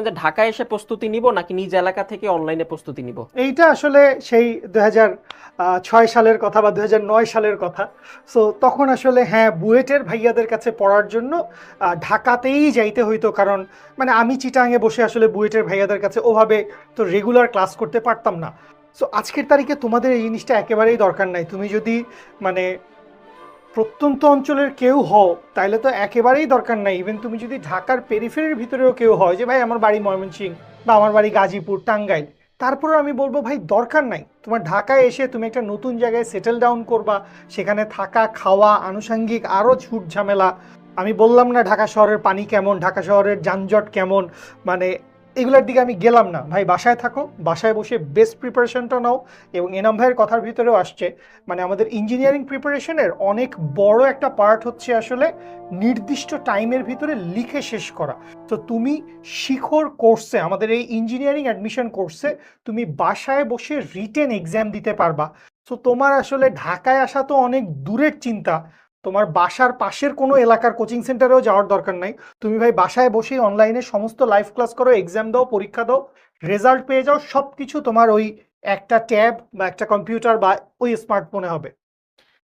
যে ঢাকায় এসে প্রস্তুতি নিব নাকি নিজ এলাকা থেকে অনলাইনে প্রস্তুতি নিব? এইটা আসলে সেই 2006 সালের কথা বা 2009 সালের কথা। সো তখন আসলে হ্যাঁ, বুয়েটের ভাইয়াদের কাছে পড়ার জন্য ঢাকাতেই যাইতে হইতো, কারণ মানে আমি চিটাঙে বসে আসলে বুয়েটের ভাইয়াদের কাছে ওভাবে তো রেগুলার ক্লাস করতে পারতাম না। সো আজকের তারিখে তোমাদের এই জিনিসটা একেবারেই দরকার নাই। তুমি যদি মানে প্রত্যন্ত অঞ্চলের কেউ হও তাইলে তো একেবারেই দরকার নাই। ইভেন তুমি যদি ঢাকার পেরিফেরির ভিতরেও কেউ হয়, যে ভাই আমার বাড়ি ময়মনসিংহ বা আমার বাড়ি গাজীপুর, টাঙ্গাইল, তারপরেও আমি বলবো ভাই দরকার নাই। তোমার ঢাকায় এসে তুমি একটা নতুন জায়গায় সেটেল ডাউন করবা, সেখানে থাকা খাওয়া আনুষঙ্গিক আরও ঝুট ঝামেলা। আমি বললাম না ঢাকা শহরের পানি কেমন, ঢাকা শহরের যানজট কেমন, মানে এগুলোর দিকে আমি গেলাম না। ভাই বাসায় থাকো, বাসায় বসে বেস্ট প্রিপারেশনটা নাও। এবং এনাম ভাইয়ের কথার ভিতরেও আসছে, মানে আমাদের ইঞ্জিনিয়ারিং প্রিপারেশনের অনেক বড় একটা পার্ট হচ্ছে আসলে নির্দিষ্ট টাইমের ভিতরে লিখে শেষ করা। তো তুমি শিখর কোর্সে, আমাদের এই ইঞ্জিনিয়ারিং অ্যাডমিশন কোর্সে তুমি বাসায় বসে রিটেন এক্সাম দিতে পারবা। তো তোমার আসলে ঢাকায় আসা তো অনেক দূরের চিন্তা, তোমার বাসার পাশের কোনো এলাকার কোচিং সেন্টারেও যাওয়ার দরকার নাই। তুমি ভাই বাসায় বসেই অনলাইনে সমস্ত লাইভ ক্লাস করো, এক্সাম দাও, পরীক্ষা দাও, রেজাল্ট পেয়ে যাও, সব কিছু তোমার ওই একটা ট্যাব বা একটা কম্পিউটার বা ওই স্মার্টফোনে হবে।